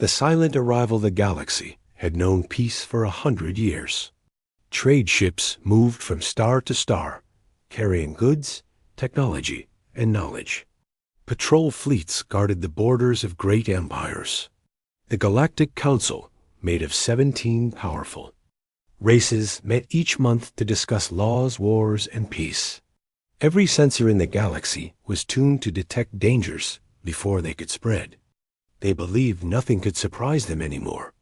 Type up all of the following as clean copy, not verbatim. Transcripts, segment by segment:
The silent arrival of the galaxy had known peace for 100 years. Trade ships moved from star to star, carrying goods, technology, and knowledge. Patrol fleets guarded the borders of great empires. The Galactic Council, made of 17 powerful races, met each month to discuss laws, wars, and peace. Every sensor in the galaxy was tuned to detect dangers before they could spread. They believed nothing could surprise them anymore.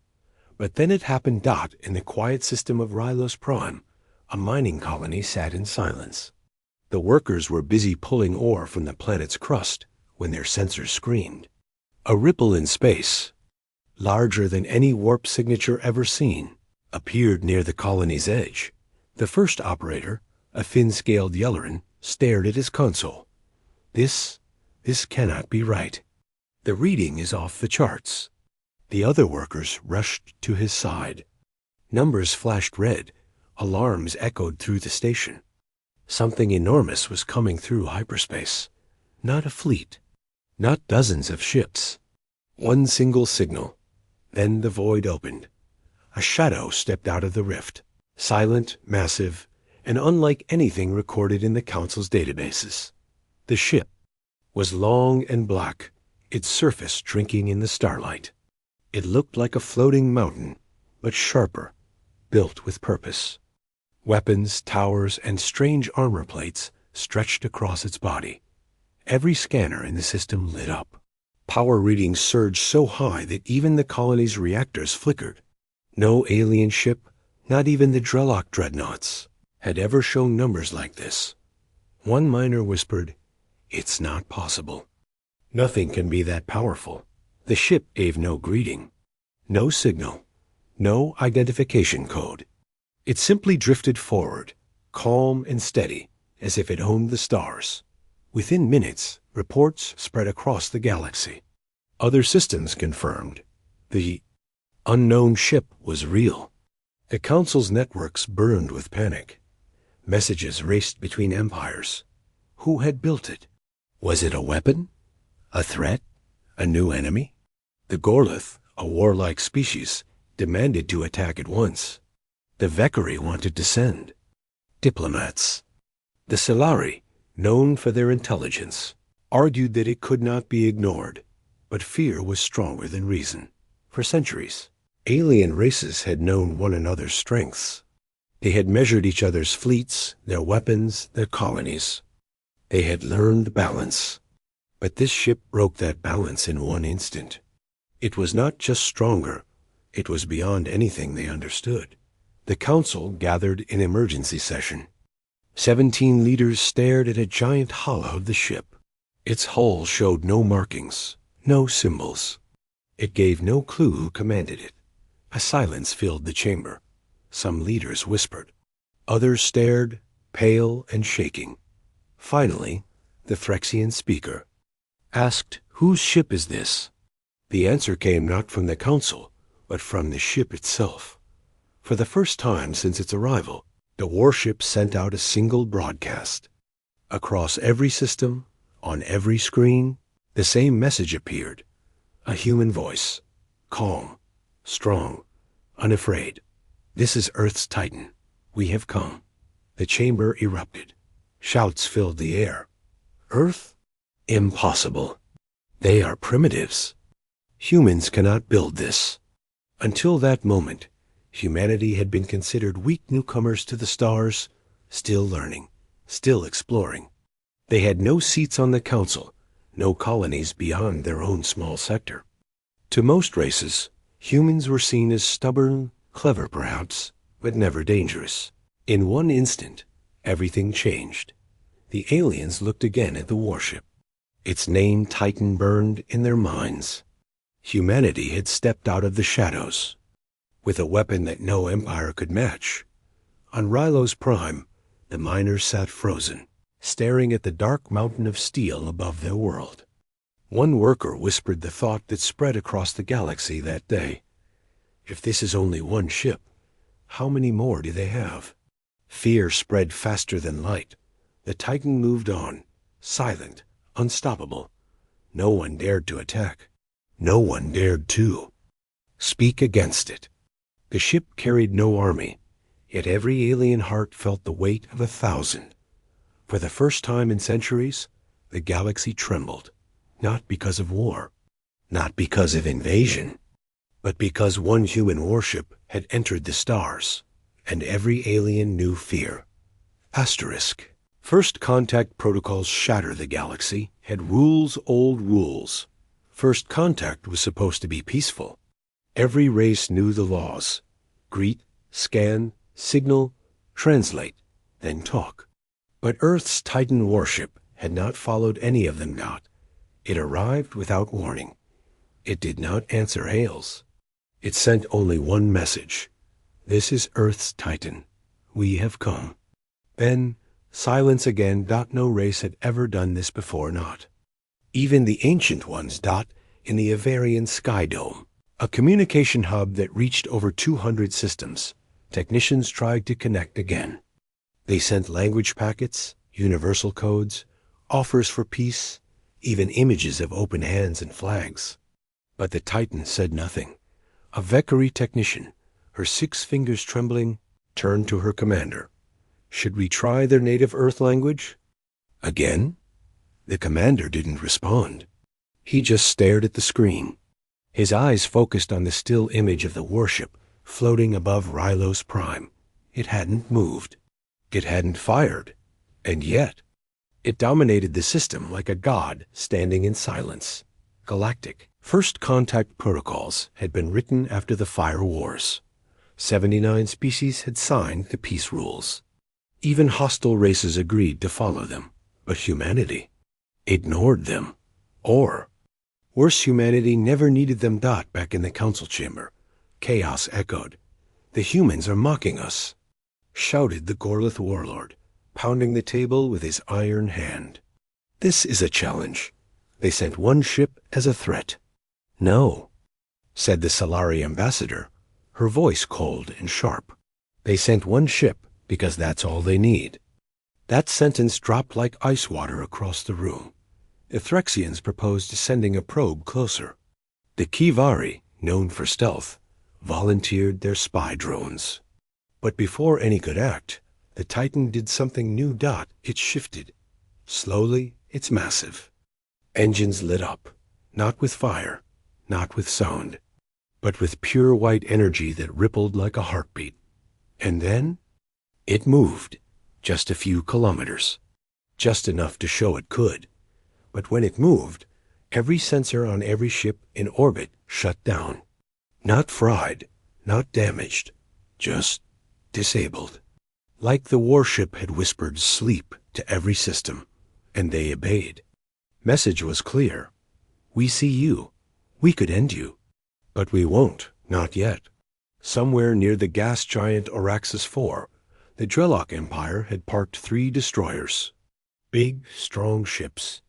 But then it happened. In the quiet system of Rylos Prime, a mining colony sat in silence. The workers were busy pulling ore from the planet's crust when their sensors screamed. A ripple in space, larger than any warp signature ever seen, appeared near the colony's edge. The first operator, a thin-scaled Yelleran, stared at his console. This cannot be right. The reading is off the charts. The other workers rushed to his side. Numbers flashed red. Alarms echoed through the station. Something enormous was coming through hyperspace. Not a fleet. Not dozens of ships. One single signal. Then the void opened. A shadow stepped out of the rift. Silent, massive, and unlike anything recorded in the Council's databases. The ship was long and black, its surface drinking in the starlight. It looked like a floating mountain, but sharper, built with purpose. Weapons, towers, and strange armor plates stretched across its body. Every scanner in the system lit up. Power readings surged so high that even the colony's reactors flickered. No alien ship, not even the Drelloc dreadnoughts, had ever shown numbers like this. One miner whispered, "It's not possible. Nothing can be that powerful." The ship gave no greeting, no signal, no identification code. It simply drifted forward, calm and steady, as if it owned the stars. Within minutes, reports spread across the galaxy. Other systems confirmed the unknown ship was real. The Council's networks burned with panic. Messages raced between empires. Who had built it? Was it a weapon? A threat? A new enemy? The Gorlith, a warlike species, demanded to attack at once. The Vekari wanted to send diplomats. The Solari, known for their intelligence, argued that it could not be ignored, but fear was stronger than reason. For centuries, alien races had known one another's strengths. They had measured each other's fleets, their weapons, their colonies. They had learned balance. But this ship broke that balance in one instant. It was not just stronger, it was beyond anything they understood. The Council gathered in emergency session. 17 leaders stared at a giant hollow of the ship. Its hull showed no markings, no symbols. It gave no clue who commanded it. A silence filled the chamber. Some leaders whispered. Others stared, pale and shaking. Finally, the Phyrexian speaker asked, "Whose ship is this?" The answer came not from the Council, but from the ship itself. For the first time since its arrival, the Warship sent out a single broadcast. Across every system, on every screen, the same message appeared. A human voice, calm, strong, unafraid. "This is Earth's Titan. We have come." The chamber erupted. Shouts filled the air. "Earth? Impossible. They are primitives. Humans cannot build this." Until that moment, humanity had been considered weak newcomers to the stars, still learning, still exploring. They had no seats on the Council, no colonies beyond their own small sector. To most races, humans were seen as stubborn, clever perhaps, but never dangerous. In one instant, everything changed. The aliens looked again at the warship. Its name Titan burned in their minds. Humanity had stepped out of the shadows, with a weapon that no empire could match. On Rylos Prime, the miners sat frozen, staring at the dark mountain of steel above their world. One worker whispered the thought that spread across the galaxy that day. If this is only one ship, how many more do they have? Fear spread faster than light. The Titan moved on, silent, unstoppable. No one dared to attack. No one dared to. Speak against it. The ship carried no army, yet every alien heart felt the weight of 1,000. For the first time in centuries, the galaxy trembled, not because of war, not because of invasion, but because one human warship had entered the stars, and every alien knew fear. Asterisk. First contact protocols shatter the galaxy had rules, old rules. First contact was supposed to be peaceful. Every race knew the laws. Greet, scan, signal, translate, then talk. But Earth's Titan warship had not followed any of them. It arrived without warning. It did not answer hails. It sent only one message. This is Earth's Titan. We have come. Then, silence again. No race had ever done this before. Not even the ancient ones. In the Avarian Sky Dome, a communication hub that reached over 200 systems, technicians tried to connect again. They sent language packets, universal codes, offers for peace, even images of open hands and flags. But the Titan said nothing. A Valkyrie technician, her 6 fingers trembling, turned to her commander. Should we try their native Earth language? Again? The commander didn't respond. He just stared at the screen. His eyes focused on the still image of the warship floating above Rylos Prime. It hadn't moved. It hadn't fired. And yet, it dominated the system like a god standing in silence. Galactic First Contact protocols had been written after the Fire Wars. 79 species had signed the peace rules. Even hostile races agreed to follow them. But humanity ignored them. Or, worse, humanity never needed them. Back in the council chamber, chaos echoed. The humans are mocking us, shouted the Gorlith warlord, pounding the table with his iron hand. This is a challenge. They sent one ship as a threat. No, said the Solari ambassador, her voice cold and sharp. They sent one ship because that's all they need. That sentence dropped like ice water across the room. Ethrexians proposed sending a probe closer. The Kivari, known for stealth, volunteered their spy drones. But before any could act, the Titan did something new. It shifted. Slowly, it's massive. Engines lit up, not with fire, not with sound, but with pure white energy that rippled like a heartbeat. And then, it moved, just a few kilometers, just enough to show it could. But when it moved, every sensor on every ship in orbit shut down. Not fried, not damaged, just disabled. Like the warship had whispered sleep to every system, and they obeyed. Message was clear. We see you. We could end you. But we won't, not yet. Somewhere near the gas giant Oraxis IV, the Drelloc Empire had parked 3 destroyers. Big, strong ships.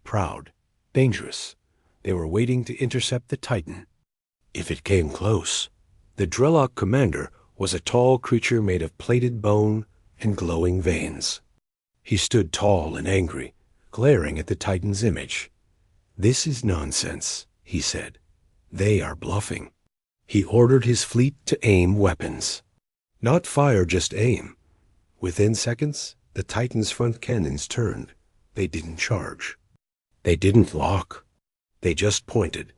Proud, dangerous. They were waiting to intercept the Titan. If it came close, the Drelloc commander was a tall creature made of plated bone and glowing veins. He stood tall and angry, glaring at the Titan's image. This is nonsense, he said. They are bluffing. He ordered his fleet to aim weapons. Not fire, just aim. Within seconds, the Titan's front cannons turned. They didn't charge. They didn't lock. They just pointed.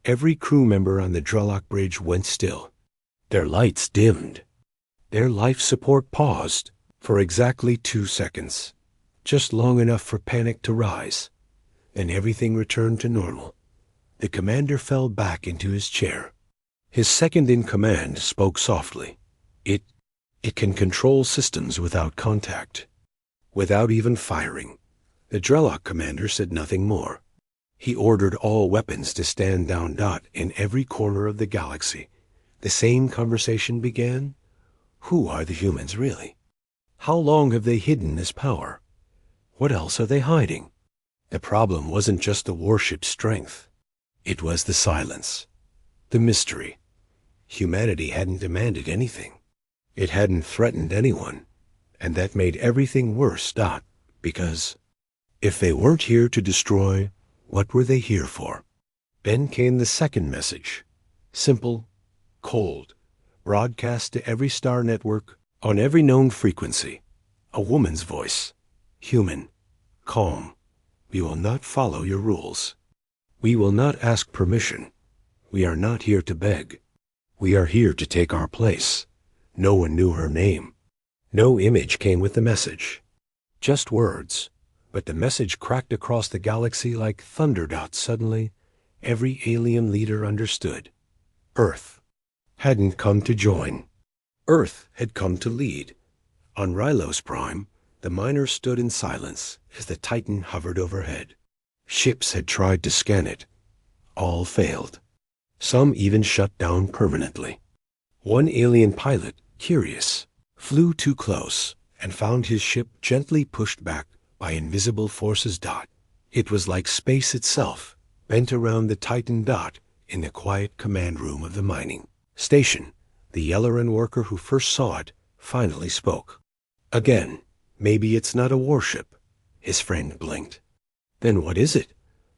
Every crew member on the Drelloc bridge went still. Their lights dimmed. Their life support paused for exactly 2 seconds, just long enough for panic to rise. Then everything returned to normal. The commander fell back into his chair. His second-in-command spoke softly. It can control systems without contact, without even firing. The Drelloc commander said nothing more. He ordered all weapons to stand down. In every corner of the galaxy, the same conversation began. Who are the humans really? How long have they hidden this power? What else are they hiding? The problem wasn't just the warship's strength. It was the silence, the mystery. Humanity hadn't demanded anything. It hadn't threatened anyone. And that made everything worse. Because if they weren't here to destroy, what were they here for? Then came the second message. Simple cold, broadcast to every star network, on every known frequency. A woman's voice, human, calm. We will not follow your rules. We will not ask permission. We are not here to beg. We are here to take our place. No one knew her name. No image came with the message. Just words. But the message cracked across the galaxy like thunder dots suddenly. Every alien leader understood. Earth hadn't come to join. Earth had come to lead. On Rylos Prime, the miners stood in silence as the Titan hovered overhead. Ships had tried to scan it. All failed. Some even shut down permanently. One alien pilot, curious, flew too close and found his ship gently pushed back by invisible forces. It was like space itself, bent around the Titan. In the quiet command room of the mining station, the Yelloran worker who first saw it finally spoke. Again, maybe it's not a warship. His friend blinked. Then what is it?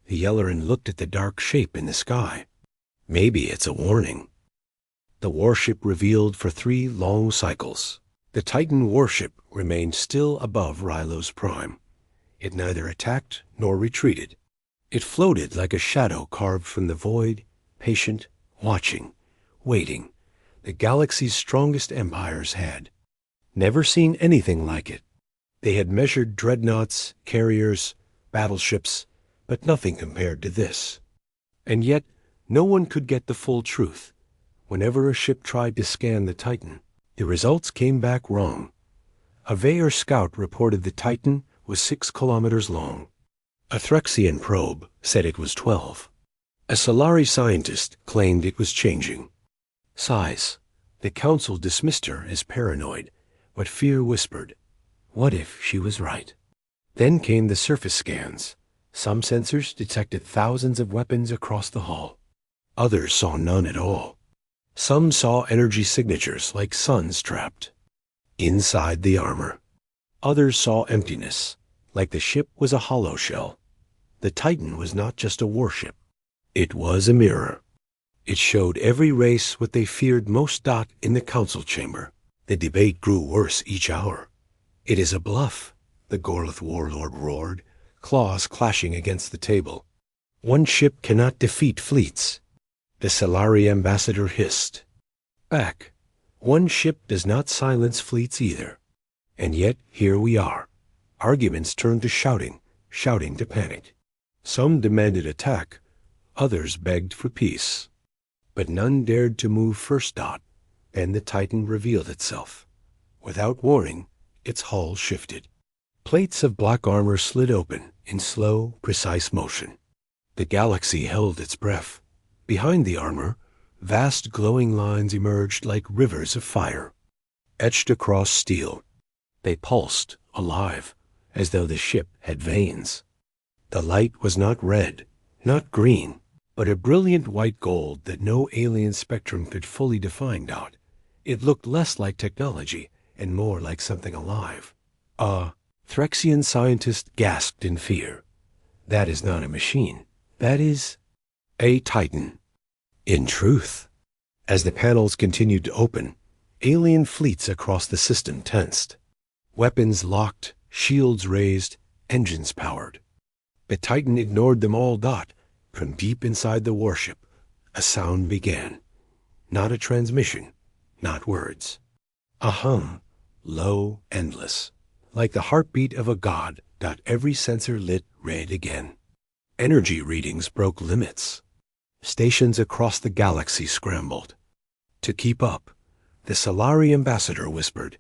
The Yelloran looked at the dark shape in the sky. Maybe it's a warning. The warship revealed for 3 long cycles. The Titan warship remained still above Rylos Prime. It neither attacked nor retreated. It floated like a shadow carved from the void, patient, watching, waiting. The galaxy's strongest empires had never seen anything like it. They had measured dreadnoughts, carriers, battleships, but nothing compared to this. And yet, no one could get the full truth. Whenever a ship tried to scan the Titan, the results came back wrong. A Vaer scout reported the Titan was 6 kilometers long. A Threxian probe said it was 12. A Solari scientist claimed it was changing. Size. The Council dismissed her as paranoid, but fear whispered, what if she was right? Then came the surface scans. Some sensors detected thousands of weapons across the hull. Others saw none at all. Some saw energy signatures like suns trapped inside the armor. Others saw emptiness, like the ship was a hollow shell. The Titan was not just a warship. It was a mirror. It showed every race what they feared most. In the council chamber, the debate grew worse each hour. It is a bluff, the Gorlith warlord roared, claws clashing against the table. One ship cannot defeat fleets. The Solari ambassador hissed back. One ship does not silence fleets either. And yet here we are. Arguments turned to shouting to panic. Some demanded attack. Others begged for peace. But none dared to move first. Then the Titan revealed itself. Without warning, its hull shifted. Plates of black armor slid open in slow, precise motion. The galaxy held its breath. Behind the armor, vast glowing lines emerged like rivers of fire, etched across steel. They pulsed, alive, as though the ship had veins. The light was not red, not green, but a brilliant white gold that no alien spectrum could fully define. It looked less like technology and more like something alive. A Threxian scientist gasped in fear. That is not a machine. That is a Titan. In truth, as the panels continued to open, alien fleets across the system tensed. Weapons locked, shields raised, engines powered. The Titan ignored them all. From deep inside the warship, a sound began. Not a transmission, not words. A hum, low, endless, like the heartbeat of a god. Every sensor lit red again. Energy readings broke limits. Stations across the galaxy scrambled. To keep up, the Solari ambassador whispered,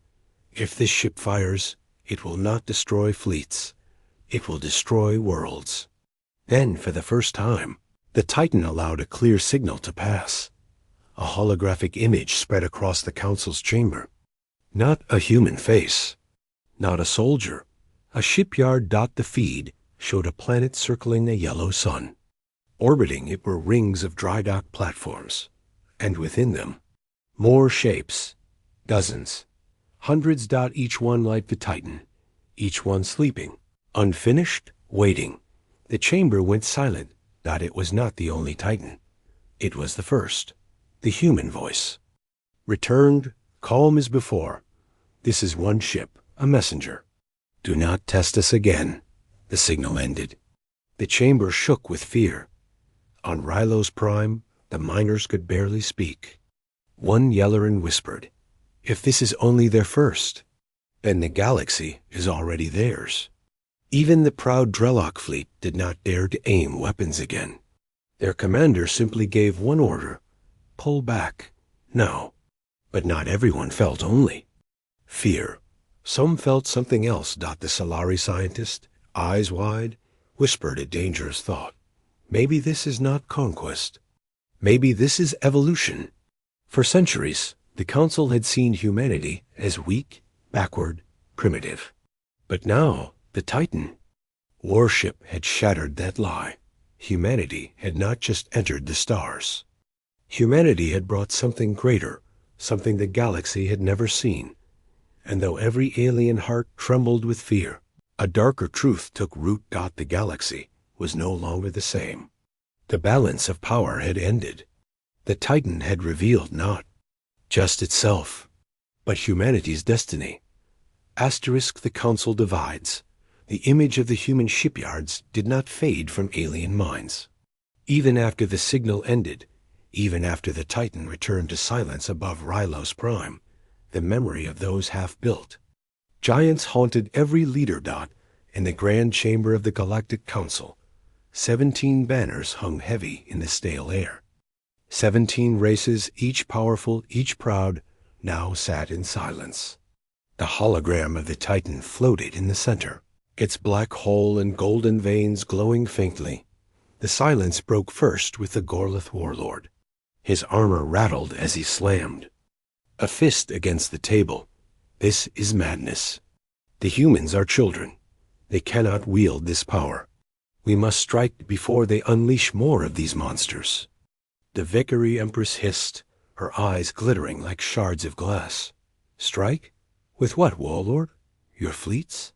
if this ship fires, it will not destroy fleets. It will destroy worlds. Then, for the first time, the Titan allowed a clear signal to pass. A holographic image spread across the council's chamber. Not a human face. Not a soldier. A shipyard. The feed showed a planet circling a yellow sun. Orbiting it were rings of dry dock platforms. And within them, more shapes. Dozens. Hundreds. Each one like the Titan. Each one sleeping. Unfinished. Waiting. The chamber went silent. It was not the only Titan. It was the first. The human voice returned, calm as before. "This is one ship, a messenger. Do not test us again." The signal ended. The chamber shook with fear. On Rylos Prime, the miners could barely speak. One Yellerin whispered, "If this is only their first, then the galaxy is already theirs." Even the proud Drelok fleet did not dare to aim weapons again. Their commander simply gave one order: pull back. No. But not everyone felt only fear. Some felt something else. The Solari scientist, eyes wide, whispered a dangerous thought. Maybe this is not conquest. Maybe this is evolution. For centuries, the Council had seen humanity as weak, backward, primitive. But now, the Titan Warship had shattered that lie. Humanity had not just entered the stars. Humanity had brought something greater, something the galaxy had never seen. And though every alien heart trembled with fear, a darker truth took root. The galaxy was no longer the same. The balance of power had ended. The Titan had revealed not just itself, but humanity's destiny. Asterisk, the Council divides. The image of the human shipyards did not fade from alien minds. Even after the signal ended, even after the Titan returned to silence above Rylos Prime, the memory of those half-built giants haunted every leader. In the grand chamber of the Galactic Council, 17 banners hung heavy in the stale air. 17 races, each powerful, each proud, now sat in silence. The hologram of the Titan floated in the center, its black hull and golden veins glowing faintly. The silence broke first with the Gorlith warlord. His armor rattled as he slammed a fist against the table. "This is madness. The humans are children. They cannot wield this power. We must strike before they unleash more of these monsters." The Vicary Empress hissed, her eyes glittering like shards of glass. "Strike? With what, warlord? Your fleets?"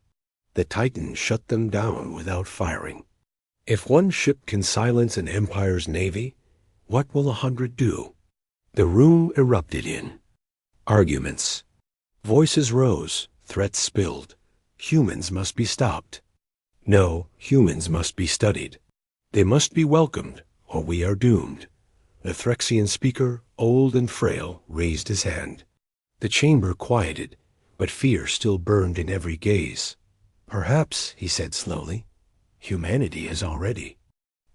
The Titan shut them down without firing. If one ship can silence an empire's navy, what will 100 do? The room erupted in arguments. Voices rose, threats spilled. Humans must be stopped. No, humans must be studied. They must be welcomed, or we are doomed. The Threxian speaker, old and frail, raised his hand. The chamber quieted, but fear still burned in every gaze. "Perhaps," he said slowly, "humanity has already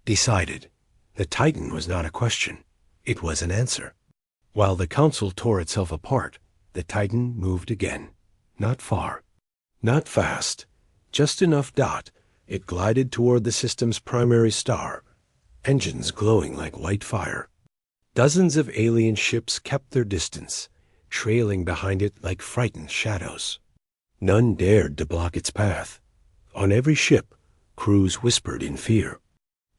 decided." The Titan was not a question. It was an answer. While the Council tore itself apart, the Titan moved again. Not far. Not fast. Just enough. It glided toward the system's primary star, engines glowing like white fire. Dozens of alien ships kept their distance, trailing behind it like frightened shadows. None dared to block its path. On every ship, crews whispered in fear.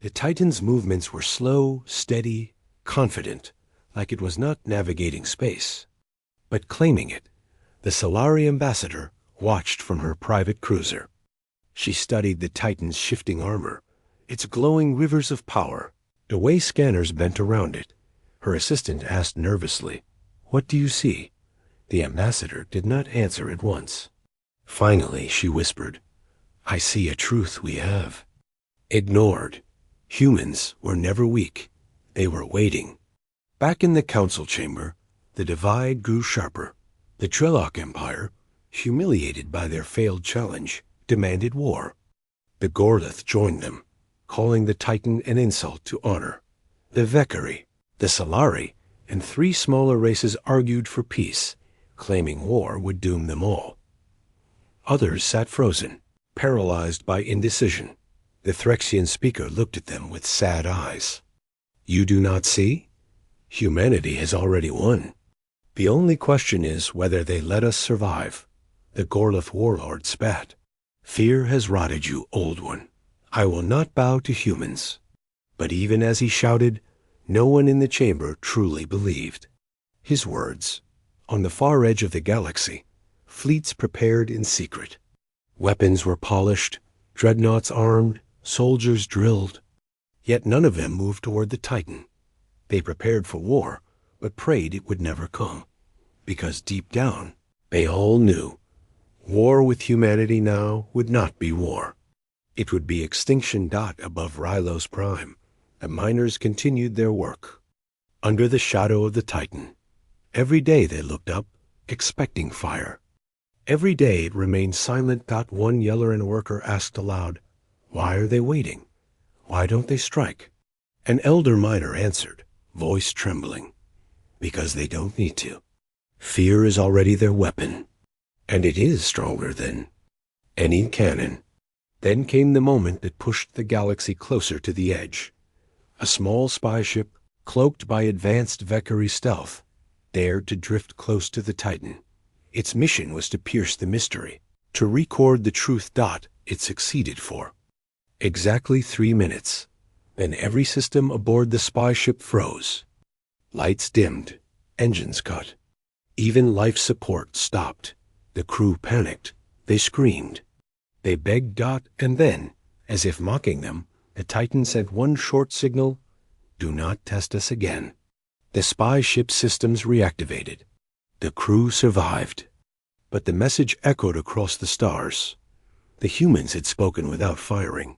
The Titan's movements were slow, steady, confident, like it was not navigating space, but claiming it. The Solari ambassador watched from her private cruiser. She studied the Titan's shifting armor, its glowing rivers of power, the way scanners bent around it. Her assistant asked nervously, "What do you see?" The ambassador did not answer at once. Finally, she whispered, "I see a truth we have ignored. Humans were never weak. They were waiting." Back in the council chamber, the divide grew sharper. The Trelloc Empire, humiliated by their failed challenge, demanded war. The Gorlith joined them, calling the Titan an insult to honor. The Vicary, the Solari, and 3 smaller races argued for peace, claiming war would doom them all. Others sat frozen, paralyzed by indecision. The Threxian speaker looked at them with sad eyes. "You do not see? Humanity has already won. The only question is whether they let us survive." The Gorlith warlord spat. "Fear has rotted you, old one. I will not bow to humans." But even as he shouted, no one in the chamber truly believed his words. On the far edge of the galaxy, fleets prepared in secret. Weapons were polished, dreadnoughts armed, soldiers drilled. Yet none of them moved toward the Titan. They prepared for war, but prayed it would never come, because deep down, they all knew war with humanity now would not be war. It would be extinction. Above Rylo's prime, the miners continued their work. Under the shadow of the Titan, every day they looked up, expecting fire. Every day it remained silent. One Yelloran worker asked aloud, "Why are they waiting? Why don't they strike?" An elder miner answered, voice trembling, "Because they don't need to. Fear is already their weapon, and it is stronger than any cannon." Then came the moment that pushed the galaxy closer to the edge. A small spy ship, cloaked by advanced Vekari stealth, dared to drift close to the Titan. Its mission was to pierce the mystery, to record the truth. It succeeded for exactly 3 minutes. Then every system aboard the spy ship froze. Lights dimmed, engines cut. Even life support stopped. The crew panicked. They screamed. They begged. And then, as if mocking them, the Titan sent one short signal: "Do not test us again." The spy ship systems reactivated. The crew survived. But the message echoed across the stars. The humans had spoken without firing.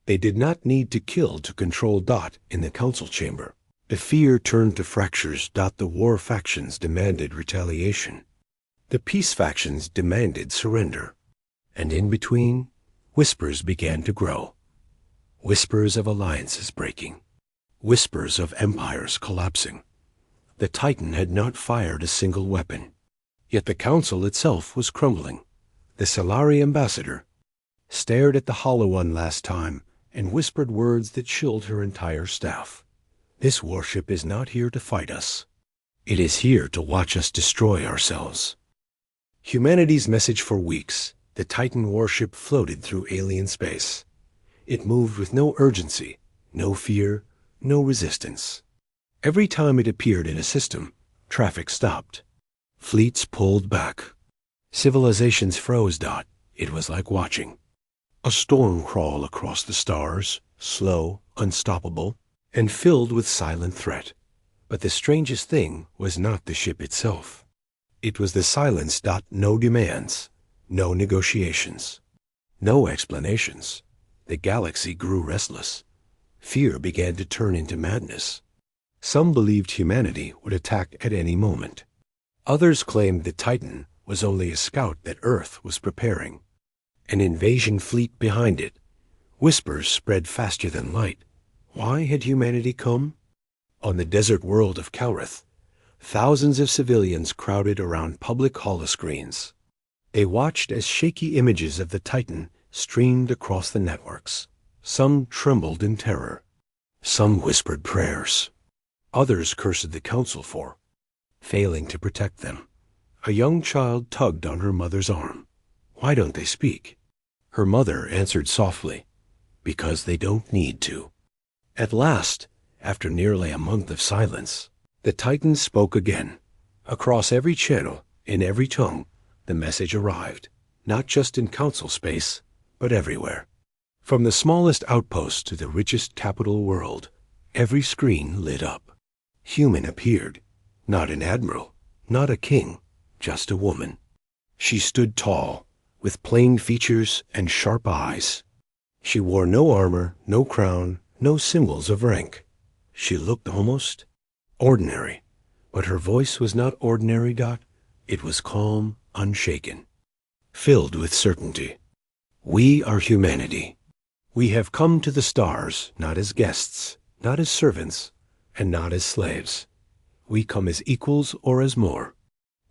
They did not need to kill to control. In the council chamber, the fear turned to fractures. The war factions demanded retaliation. The peace factions demanded surrender. And in between, whispers began to grow. Whispers of alliances breaking. Whispers of empires collapsing. The Titan had not fired a single weapon. Yet the council itself was crumbling. The Solari ambassador stared at the Hollow One last time and whispered words that chilled her entire staff. "This warship is not here to fight us. It is here to watch us destroy ourselves." Humanity's message. For weeks, the Titan warship floated through alien space. It moved with no urgency, no fear, no resistance. Every time it appeared in a system, traffic stopped. Fleets pulled back. Civilizations froze. It was like watching a storm crawl across the stars, slow, unstoppable, and filled with silent threat. But the strangest thing was not the ship itself. It was the silence. No demands, no negotiations, no explanations. The galaxy grew restless. Fear began to turn into madness. Some believed humanity would attack at any moment. Others claimed the Titan was only a scout that Earth was preparing, an invasion fleet behind it. Whispers spread faster than light. Why had humanity come? On the desert world of Calrith, thousands of civilians crowded around public holoscreens. They watched as shaky images of the Titan streamed across the networks. Some trembled in terror. Some whispered prayers. Others cursed the council for failing to protect them. A young child tugged on her mother's arm. "Why don't they speak?" Her mother answered softly, "Because they don't need to." At last, after nearly a month of silence, the Titan spoke again. Across every channel, in every tongue, the message arrived, not just in council space, but everywhere. From the smallest outpost to the richest capital world, every screen lit up. Human appeared, not an admiral, not a king, just a woman. She stood tall, with plain features and sharp eyes. She wore no armor, no crown, no symbols of rank. She looked almost ordinary, but her voice was not ordinary. It was calm, unshaken, filled with certainty. "We are humanity. We have come to the stars, not as guests, not as servants, and not as slaves. We come as equals or as more.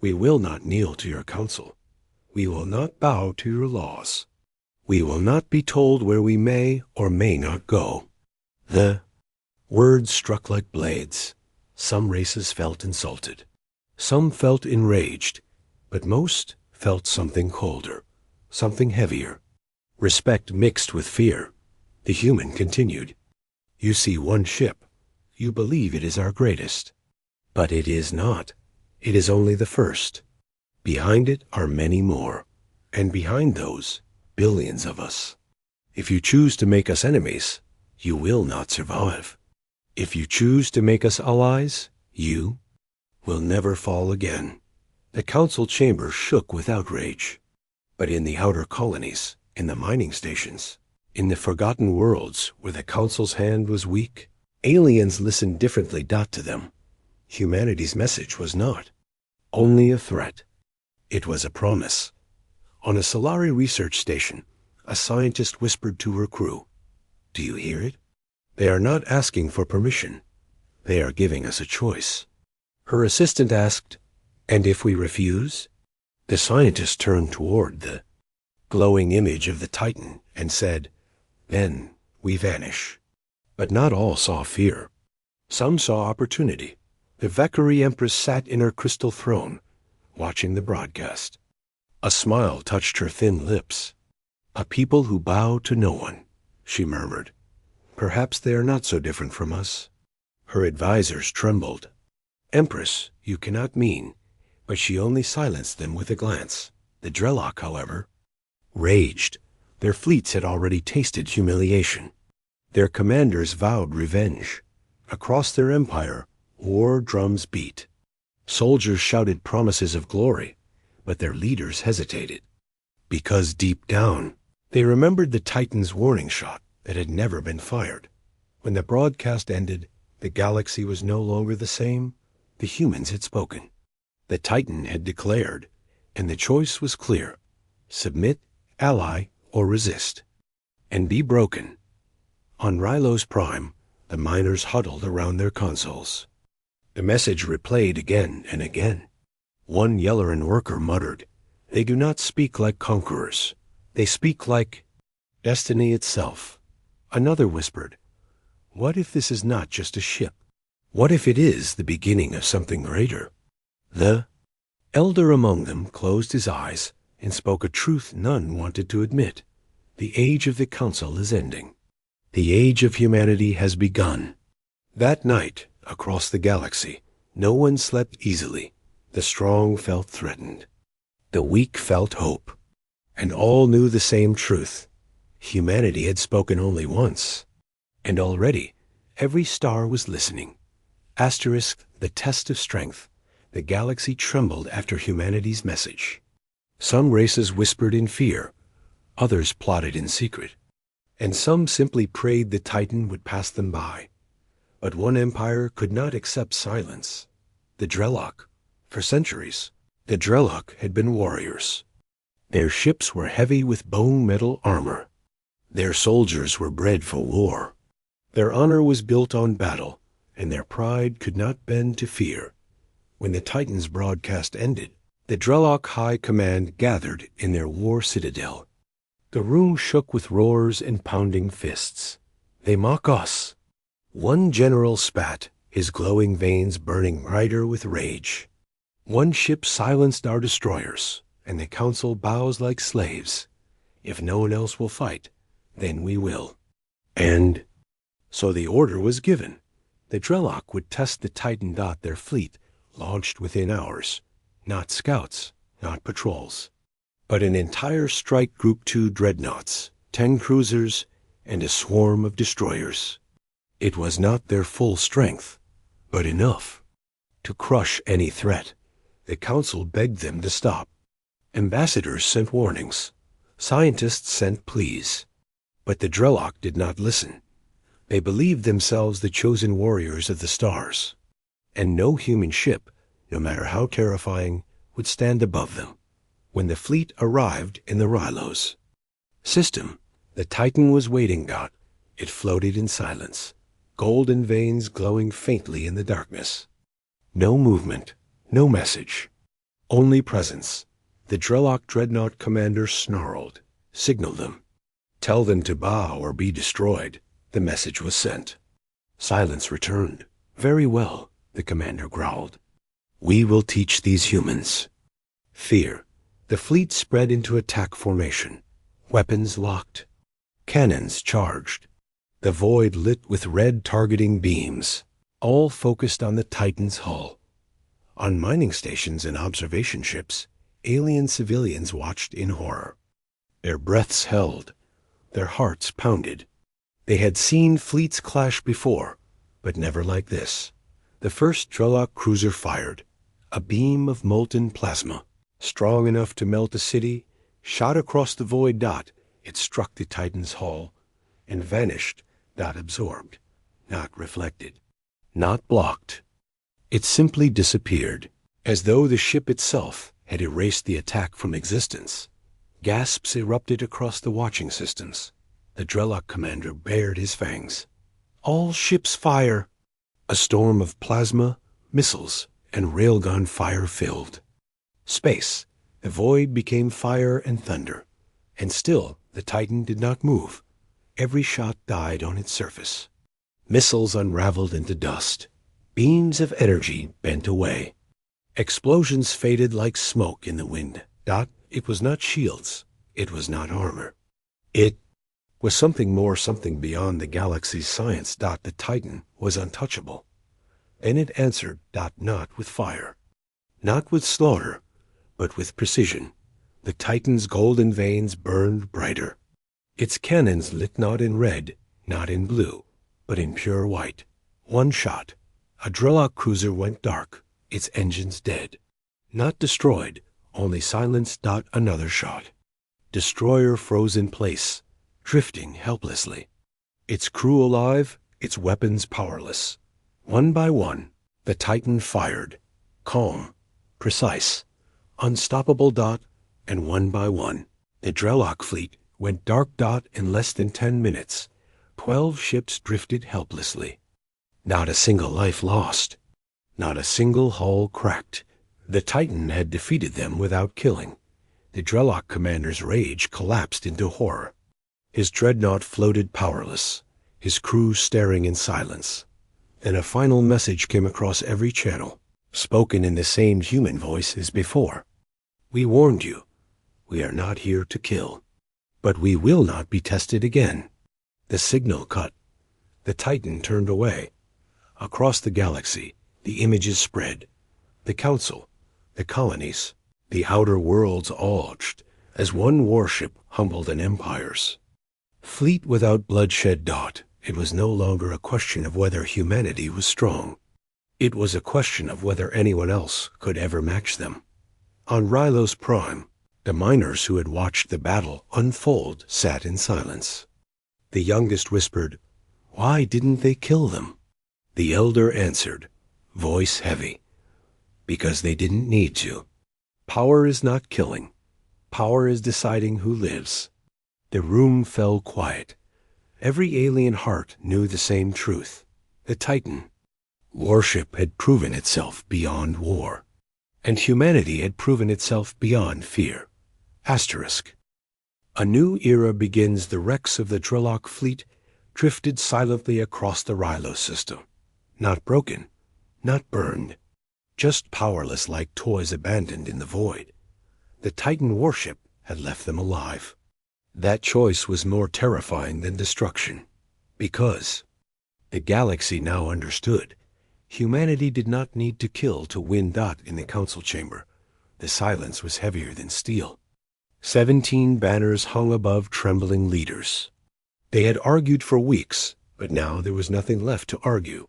We will not kneel to your council. We will not bow to your laws. We will not be told where we may or may not go." The words struck like blades. Some races felt insulted. Some felt enraged, but most felt something colder, something heavier. Respect mixed with fear. The human continued. "You see one ship. You believe it is our greatest. But it is not. It is only the first. Behind it are many more. And behind those, billions of us. If you choose to make us enemies, you will not survive. If you choose to make us allies, you will never fall again. The council chamber shook with outrage. But in the outer colonies, in the mining stations, in the forgotten worlds where the council's hand was weak, aliens listened differently. To them, humanity's message was not only a threat. It was a promise. On a Solari research station, a scientist whispered to her crew, "Do you hear it? They are not asking for permission. They are giving us a choice." Her assistant asked, "And if we refuse?" The scientist turned toward the glowing image of the Titan and said, "Then we vanish." But not all saw fear. Some saw opportunity. The Valkyrie Empress sat in her crystal throne, watching the broadcast. A smile touched her thin lips. "A people who bow to no one," she murmured. "Perhaps they are not so different from us." Her advisors trembled. "Empress, you cannot mean," but she only silenced them with a glance. The Drelok, however, raged. Their fleets had already tasted humiliation. Their commanders vowed revenge. Across their empire, war drums beat. Soldiers shouted promises of glory, but their leaders hesitated. Because deep down, they remembered the Titan's warning shot that had never been fired. When the broadcast ended, the galaxy was no longer the same. The humans had spoken. The Titan had declared, and the choice was clear: submit, ally, or resist, and be broken. On Rylos Prime, the miners huddled around their consoles. The message replayed again and again. One Yelloran worker muttered, "They do not speak like conquerors. They speak like destiny itself." Another whispered, "What if this is not just a ship? What if it is the beginning of something greater?" The elder among them closed his eyes and spoke a truth none wanted to admit. The age of the council is ending. The age of humanity has begun. That night, across the galaxy, no one slept easily. The strong felt threatened. The weak felt hope. And all knew the same truth. Humanity had spoken only once. And already, every star was listening. Asterisk, the test of strength. The galaxy trembled after humanity's message. Some races whispered in fear. Others plotted in secret. And some simply prayed the Titan would pass them by. But one empire could not accept silence. The Drelok. For centuries, the Drelok had been warriors. Their ships were heavy with bone metal armor. Their soldiers were bred for war. Their honor was built on battle, and their pride could not bend to fear. When the Titan's broadcast ended, the Drelok High Command gathered in their war citadel. The room shook with roars and pounding fists. "They mock us." One general spat, his glowing veins burning brighter with rage. "One ship silenced our destroyers, and the council bows like slaves. If no one else will fight, then we will." And so the order was given. The Drelok would test the Titan. Their fleet launched within hours. Not scouts, not patrols, but an entire Strike Group 2 dreadnoughts, 10 cruisers, and a swarm of destroyers. It was not their full strength, but enough to crush any threat. The council begged them to stop. Ambassadors sent warnings. Scientists sent pleas. But the Drelok did not listen. They believed themselves the chosen warriors of the stars. And no human ship, no matter how terrifying, would stand above them. When the fleet arrived in the Rylos system, the Titan was waiting. It floated in silence, golden veins glowing faintly in the darkness. No movement, no message, only presence. The Drelok dreadnought commander snarled, "Signal them. Tell them to bow or be destroyed." The message was sent. Silence returned. "Very well," the commander growled. "We will teach these humans fear." The fleet spread into attack formation. Weapons locked. Cannons charged. The void lit with red targeting beams, all focused on the Titan's hull. On mining stations and observation ships, alien civilians watched in horror. Their breaths held. Their hearts pounded. They had seen fleets clash before, but never like this. The first Drelok cruiser fired. A beam of molten plasma, strong enough to melt a city, shot across the void. It struck the Titan's hull and vanished, not absorbed, not reflected, not blocked. It simply disappeared, as though the ship itself had erased the attack from existence. Gasps erupted across the watching systems. The Drelok commander bared his fangs. "All ships fire!" A storm of plasma, missiles, and railgun fire filled space. The void became fire and thunder, and still the Titan did not move. Every shot died on its surface. Missiles unraveled into dust. Beams of energy bent away. Explosions faded like smoke in the wind. It was not shields. It was not armor. It was something more, something beyond the galaxy's science. The Titan was untouchable. And it answered, not with fire, not with slaughter, but with precision. The Titan's golden veins burned brighter. Its cannons lit not in red, not in blue, but in pure white. One shot. A Drelok cruiser went dark, its engines dead. Not destroyed, only silenced. Another shot. Destroyer froze in place, drifting helplessly. Its crew alive, its weapons powerless. One by one, the Titan fired, calm, precise, unstoppable. And one by one, the Drelok fleet went dark. In less than 10 minutes, 12 ships drifted helplessly. Not a single life lost, not a single hull cracked. The Titan had defeated them without killing. The Drelok commander's rage collapsed into horror. His dreadnought floated powerless, his crew staring in silence. Then a final message came across every channel, spoken in the same human voice as before. "We warned you. We are not here to kill. But we will not be tested again." The signal cut. The Titan turned away. Across the galaxy, the images spread. The Council, the colonies, the outer worlds all watched as one warship humbled an empire's fleet without bloodshed. It was no longer a question of whether humanity was strong. It was a question of whether anyone else could ever match them. On Rylos Prime, the miners who had watched the battle unfold sat in silence. The youngest whispered, "Why didn't they kill them?" The elder answered, voice heavy, "Because they didn't need to. Power is not killing. Power is deciding who lives." The room fell quiet. Every alien heart knew the same truth. The Titan Warship had proven itself beyond war, and humanity had proven itself beyond fear. Asterisk. A new era begins. The wrecks of the Drelok fleet drifted silently across the Rylos system. Not broken, not burned, just powerless like toys abandoned in the void. The Titan warship had left them alive. That choice was more terrifying than destruction, because the galaxy now understood humanity did not need to kill to win. In the council chamber, the silence was heavier than steel. 17 banners hung above trembling leaders. They had argued for weeks, but now there was nothing left to argue.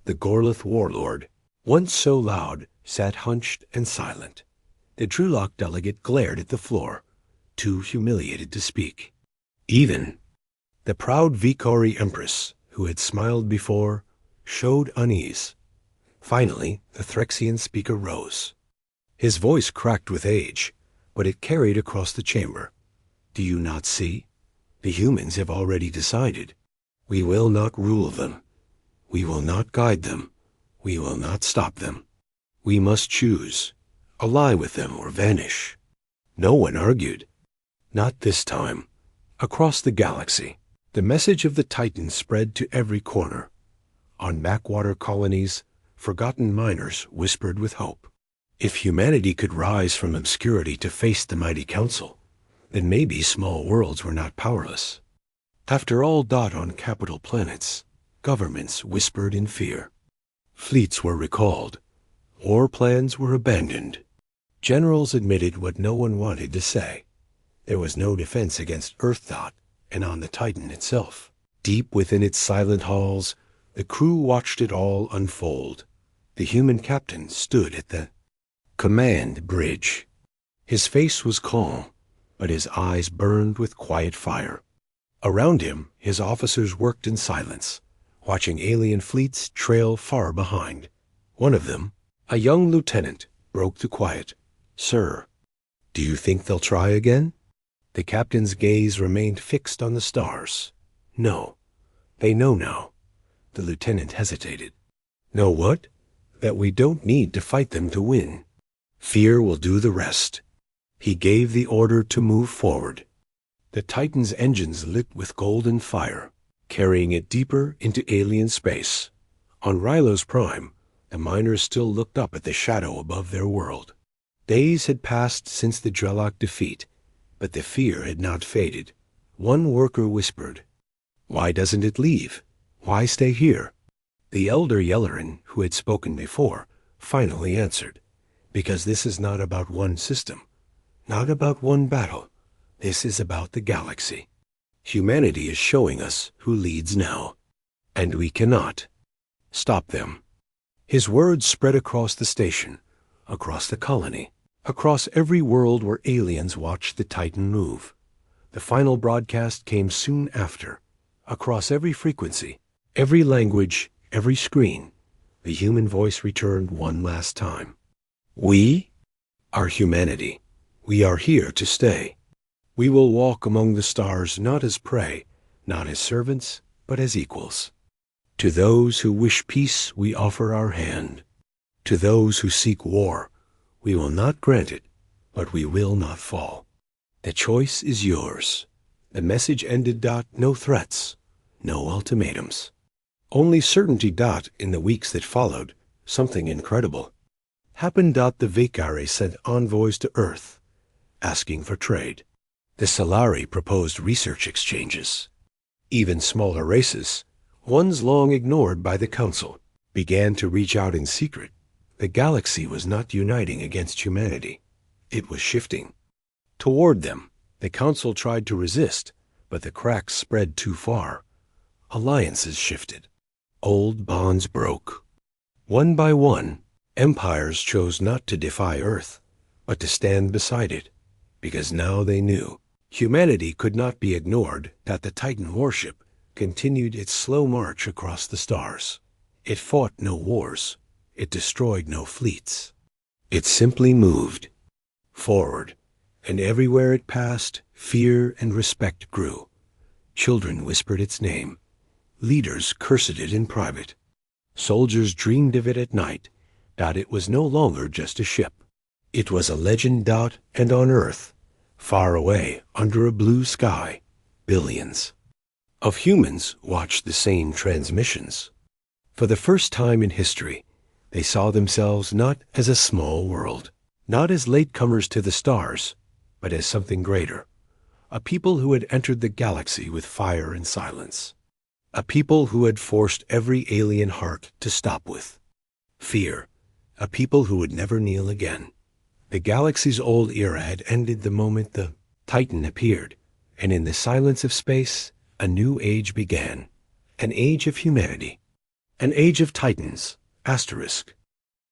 The Gorlith warlord, once so loud, sat hunched and silent. The Drelok delegate glared at the floor, too humiliated to speak. Even the proud Vikori Empress, who had smiled before, showed unease. Finally, the Threxian speaker rose. His voice cracked with age, but it carried across the chamber. "Do you not see? The humans have already decided. We will not rule them. We will not guide them. We will not stop them. We must choose, ally with them or vanish." No one argued. Not this time. Across the galaxy, the message of the Titan spread to every corner. On backwater colonies, forgotten miners whispered with hope. If humanity could rise from obscurity to face the mighty council, then maybe small worlds were not powerless. After all. On capital planets, governments whispered in fear. Fleets were recalled. War plans were abandoned. Generals admitted what no one wanted to say. There was no defense against Earth. And on the Titan itself, deep within its silent halls, the crew watched it all unfold. The human captain stood at the Command bridge. His face was calm, but his eyes burned with quiet fire. Around him, his officers worked in silence, watching alien fleets trail far behind. One of them, a young lieutenant, broke the quiet. "Sir, do you think they'll try again?" The captain's gaze remained fixed on the stars. "No. They know now." The lieutenant hesitated. "Know what? That we don't need to fight them to win. Fear will do the rest." He gave the order to move forward. The Titan's engines lit with golden fire, carrying it deeper into alien space. On Rylo's Prime, the miners still looked up at the shadow above their world. Days had passed since the Drelloc defeat, but the fear had not faded. One worker whispered, "Why doesn't it leave? Why stay here?" The elder Yellerin, who had spoken before, finally answered, "Because this is not about one system, not about one battle. This is about the galaxy. Humanity is showing us who leads now, and we cannot stop them." His words spread across the station, across the colony, across every world where aliens watched the Titan move. The final broadcast came soon after. Across every frequency, every language, every screen, the human voice returned one last time. "We are humanity. We are here to stay. We will walk among the stars not as prey, not as servants, but as equals. To those who wish peace, we offer our hand. To those who seek war, we will not grant it, but we will not fall. The choice is yours." The message ended. No threats, no ultimatums. Only certainty. In the weeks that followed, something incredible happened. The Vakare sent envoys to Earth, asking for trade. The Solari proposed research exchanges. Even smaller races, ones long ignored by the Council, began to reach out in secret. The galaxy was not uniting against humanity. It was shifting toward them. The Council tried to resist, but the cracks spread too far. Alliances shifted. Old bonds broke. One by one, empires chose not to defy Earth, but to stand beside it, because now they knew humanity could not be ignored. The Titan warship continued its slow march across the stars. It fought no wars. It destroyed no fleets. It simply moved forward, and everywhere it passed, fear and respect grew. Children whispered its name. Leaders cursed it in private. Soldiers dreamed of it at night. It was no longer just a ship. It was a legend. And on Earth, far away under a blue sky, billions of humans watched the same transmissions. For the first time in history, they saw themselves not as a small world, not as latecomers to the stars, but as something greater. A people who had entered the galaxy with fire and silence. A people who had forced every alien heart to stop with fear. A people who would never kneel again. The galaxy's old era had ended the moment the Titan appeared, and in the silence of space, a new age began. An age of humanity. An age of Titans, asterisk,